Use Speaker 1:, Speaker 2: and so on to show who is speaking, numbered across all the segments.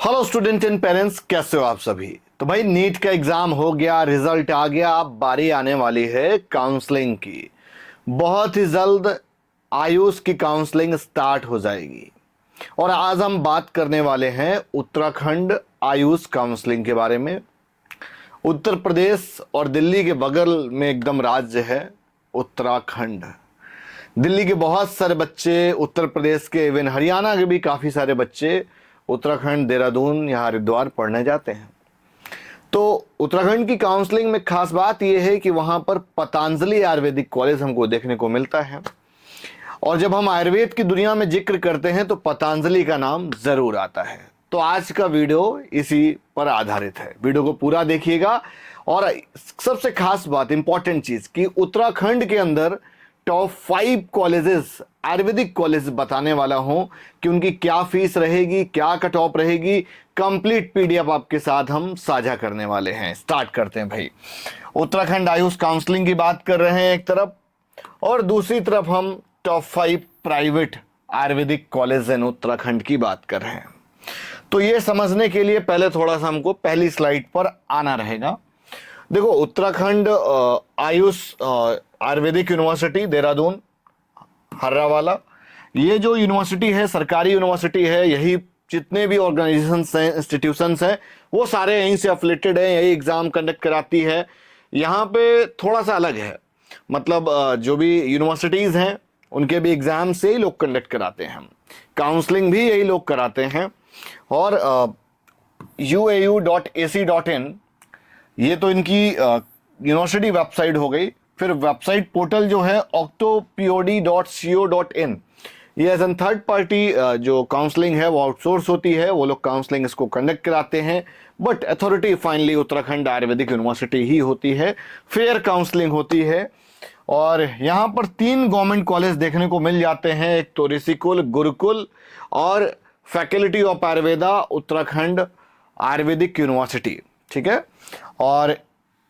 Speaker 1: Hello student and parents, कैसे हो आप सभी। तो भाई नीट का एग्जाम हो गया, रिजल्ट आ गया, अब बारी आने वाली है काउंसलिंग की। बहुत ही जल्द आयुष की काउंसलिंग स्टार्ट हो जाएगी और आज हम बात करने वाले हैं उत्तराखंड आयुष काउंसलिंग के बारे में। उत्तर प्रदेश और दिल्ली के बगल में एकदम राज्य है उत्तराखंड। दिल्ली के बहुत सारे बच्चे, उत्तर प्रदेश के, इवन हरियाणा के भी काफ़ी सारे बच्चे उत्तराखंड, देहरादून या हरिद्वार पढ़ने जाते हैं। तो उत्तराखंड की काउंसलिंग में खास बात यह है कि वहां पर पतंजलि आयुर्वेदिक कॉलेज हमको देखने को मिलता है। और जब हम आयुर्वेद की दुनिया में जिक्र करते हैं तो पतंजलि का नाम जरूर आता है। तो आज का वीडियो इसी पर आधारित है, वीडियो को पूरा देखिएगा। और सबसे खास बात, इंपॉर्टेंट चीज, कि उत्तराखंड के अंदर टॉप 5 कॉलेजेस, आयुर्वेदिक कॉलेज बताने वाला हूं कि उनकी क्या फीस रहेगी, क्या कट ऑफ रहेगी। कंप्लीट पीडीएफ आपके साथ हम साझा करने वाले हैं। स्टार्ट करते हैं भाई। उत्तराखंड आयुष काउंसलिंग की बात कर रहे हैं एक तरफ, और दूसरी तरफ हम top 5 private Ayurvedic college in Uttarakhand की बात कर रहे हैं। तो ये समझने के लिए पहले थोड़ा सा हमको पहली स्लाइड पर आना रहेगा। देखो, उत्तराखंड आयुष आयुर्वेदिक यूनिवर्सिटी देहरादून हर्रावाला, ये जो यूनिवर्सिटी है सरकारी यूनिवर्सिटी है। यही जितने भी ऑर्गेनाइजेशंस हैं, इंस्टीट्यूशंस हैं, वो सारे यहीं से एफिलेटेड हैं, यही एग्जाम कंडक्ट कराती है। यहाँ पे थोड़ा सा अलग है, मतलब जो भी यूनिवर्सिटीज़ हैं उनके भी एग्जाम से ही लोग कंडक्ट कराते हैं, काउंसलिंग भी यही लोग कराते हैं। और uau.ac.in ये तो इनकी यूनिवर्सिटी वेबसाइट हो गई। फिर वेबसाइट पोर्टल जो है octopod.co.in, ये एज एन थर्ड पार्टी जो काउंसलिंग है वो आउटसोर्स होती है, वो लोग काउंसलिंग इसको कंडक्ट कराते हैं। But authority finally Uttarakhand Ayurvedic university ही होती है। फेयर काउंसलिंग होती है। और यहाँ पर 3 गवर्नमेंट कॉलेज देखने को मिल जाते हैं, एक तो ऋषिकुल, गुरुकुल और faculty of Ayurveda Uttarakhand Ayurvedic university. ठीक है। और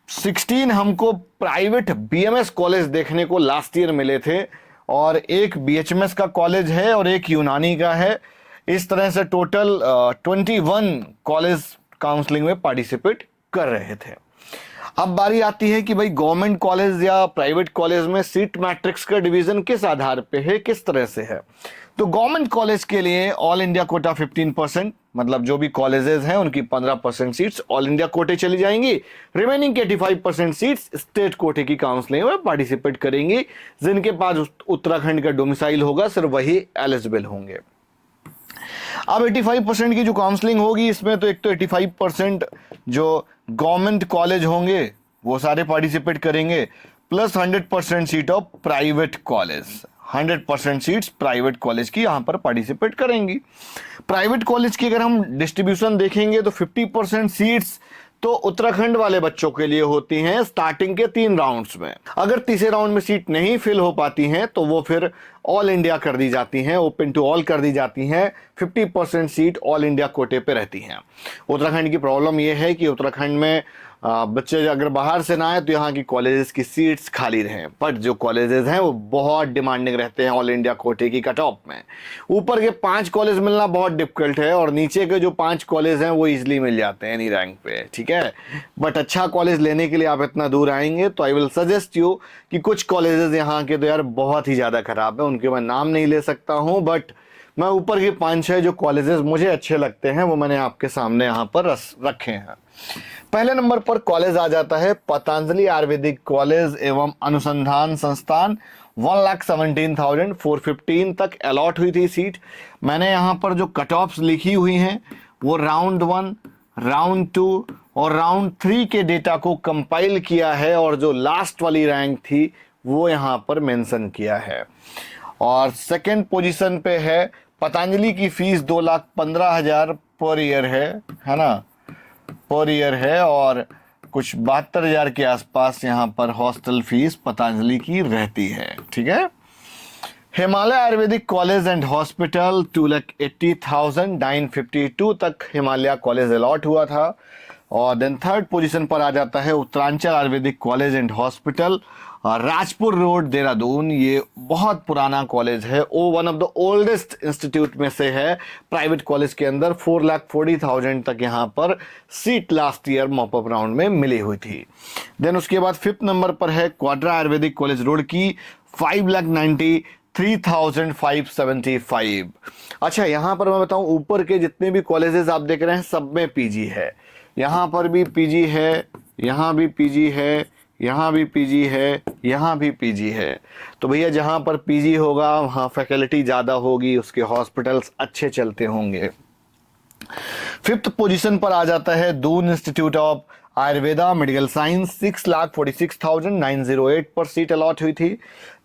Speaker 1: 16 हमको प्राइवेट बीएमएस कॉलेज देखने को लास्ट ईयर मिले थे, और एक बीएचएमएस का कॉलेज है और एक यूनानी का है। इस तरह से टोटल 21 कॉलेज काउंसलिंग में पार्टिसिपेट कर रहे थे। अब बारी आती है कि भाई गवर्नमेंट कॉलेज या प्राइवेट कॉलेज में सीट मैट्रिक्स का डिवीजन किस आधार पे है, किस तरह से है। तो गवर्नमेंट कॉलेज के लिए ऑल इंडिया कोटा 15%, मतलब जो भी कॉलेजेस हैं उनकी 15% सीट्स ऑल इंडिया कोटे चली जाएंगी। रिमेनिंग 85% सीट्स स्टेट कोटे की काउंसलिंग में पार्टिसिपेट करेंगी। जिनके पास उत्तराखंड का डोमिसाइल होगा सिर्फ वही एलिजिबल होंगे। अब 85% की जो काउंसलिंग होगी, इसमें तो एक तो 85% जो गवर्नमेंट कॉलेज होंगे वो सारे पार्टिसिपेट करेंगे, plus 100% seat of private college. 100% seats private college की यहां पर पार्टिसिपेट करेंगी। प्राइवेट कॉलेज की अगर हम डिस्ट्रीब्यूशन देखेंगे तो 50% सीट्स तो उत्तराखंड वाले बच्चों के लिए होती हैं स्टार्टिंग के 3 राउंड्स में। अगर तीसरे राउंड में सीट नहीं फिल हो पाती हैं तो वो फिर ऑल इंडिया कर दी जाती हैं, ओपन टू ऑल कर दी जाती हैं। 50% सीट ऑल इंडिया कोटे पे रहती हैं। उत्तराखंड की प्रॉब्लम ये है कि उत्तराखंड में बच्चे अगर बाहर से ना आए तो यहाँ की कॉलेजेस की सीट्स खाली रहें। बट जो कॉलेजेस हैं वो बहुत डिमांडिंग रहते हैं ऑल इंडिया कोटे की कट ऑफ में। ऊपर के 5 कॉलेज मिलना बहुत डिफिकल्ट है, और नीचे के जो 5 कॉलेज हैं वो इजीली मिल जाते हैं एनी रैंक पे। ठीक है। बट अच्छा कॉलेज लेने के लिए आप इतना दूर आएंगे तो आई विल सजेस्ट यू कि कुछ कॉलेजेस यहाँ के तो यार बहुत ही ज़्यादा खराब है, उनके मैं नाम नहीं ले सकता हूँ। बट मैं ऊपर के 5-6 जो कॉलेजेस मुझे अच्छे लगते हैं वो मैंने आपके सामने यहाँ पर रखे हैं। पहले नंबर पर कॉलेज आ जाता है पतंजलि आयुर्वेदिक कॉलेज एवं अनुसंधान संस्थान। 1,17,415 तक अलॉट हुई थी सीट। मैंने यहाँ पर जो कट ऑफ्स लिखी हुई हैं वो राउंड 1, राउंड 2 और राउंड 3 के डेटा को कंपाइल किया है, और जो लास्ट वाली रैंक थी वो यहाँ पर मेंशन किया है। और सेकेंड पोजीशन पे है पतंजलि की फीस 2,15,000 पर ईयर है ना, पर ईयर है। और कुछ 72,000 के आसपास यहाँ पर हॉस्टल फीस पतंजलि की रहती है। ठीक है। Himalaya Ayurvedic college and hospital 2,80,952 तक हिमालय कॉलेज अलॉट हुआ था। और देन थर्ड पोजीशन पर आ जाता है Uttaranchal Ayurvedic college and hospital Rajpur road Dehradun, ये बहुत पुराना कॉलेज है, वो one of the oldest institute में से है प्राइवेट कॉलेज के अंदर। 4,40,000 तक यहाँ पर seat last year mop up round में मिली हुई थी। देन उसके बाद 5th नंबर पर है क्वाड्रा आयुर्वेदिक कॉलेज रोड की, 5,93,575। अच्छा, यहाँ पर मैं बताऊँ, ऊपर के जितने भी कॉलेजेस आप देख रहे हैं सब में पीजी है। यहाँ पर भी पीजी है, यहाँ भी पीजी है, यहाँ भी पीजी है, यहाँ भी पीजी है। तो भैया जहाँ पर पीजी होगा वहाँ फैकल्टी ज़्यादा होगी, उसके हॉस्पिटल्स अच्छे चलते होंगे। 5th पोजीशन पर आ जाता है Doon Institute of Ayurveda Medical Science, 6,46,908 पर सीट अलॉट हुई थी।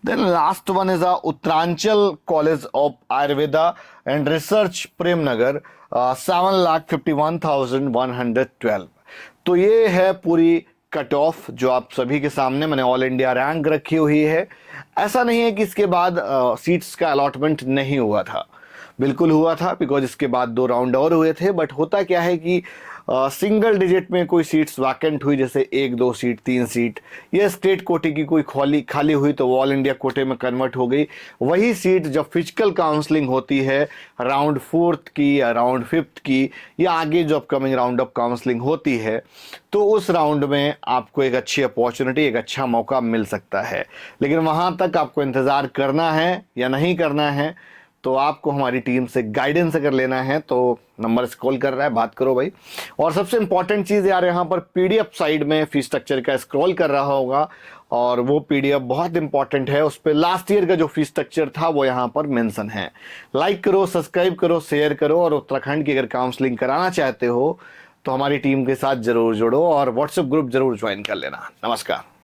Speaker 1: Then last one is Uttaranchal college of Ayurveda and research Premnagar, 7,51,112। तो ये है पूरी कट ऑफ जो आप सभी के सामने मैंने ऑल इंडिया रैंक रखी हुई है। ऐसा नहीं है कि इसके बाद सीट्स का अलॉटमेंट नहीं हुआ था, बिल्कुल हुआ था, बिकॉज इसके बाद 2 राउंड और हुए थे। बट होता क्या है कि सिंगल डिजिट में कोई सीट्स वैकेंट हुई, जैसे 1, 2 सीट, 3 सीट, या स्टेट कोटे की कोई खाली हुई तो वो ऑल इंडिया कोटे में कन्वर्ट हो गई। वही सीट जब फिजिकल काउंसलिंग होती है राउंड 4th की या राउंड 5th की या आगे जो अपकमिंग राउंड ऑफ काउंसलिंग होती है, तो उस राउंड में आपको एक अच्छी अपॉर्चुनिटी, एक अच्छा मौका मिल सकता है। लेकिन वहाँ तक आपको इंतज़ार करना है या नहीं करना है, तो आपको हमारी टीम से गाइडेंस अगर लेना है तो नंबर स्क्रॉल कर रहा है, बात करो भाई। और सबसे इंपॉर्टेंट चीज़ यार, यहाँ पर पीडीएफ साइड में फीस स्ट्रक्चर का स्क्रॉल कर रहा होगा, और वो पीडीएफ बहुत इंपॉर्टेंट है। उस पर लास्ट ईयर का जो फीस स्ट्रक्चर था वो यहाँ पर मेंशन है। लाइक करो, सब्सक्राइब करो, शेयर करो, और उत्तराखंड की अगर काउंसलिंग कराना चाहते हो तो हमारी टीम के साथ जरूर जुड़ो और व्हाट्सएप ग्रुप जरूर ज्वाइन कर लेना। नमस्कार।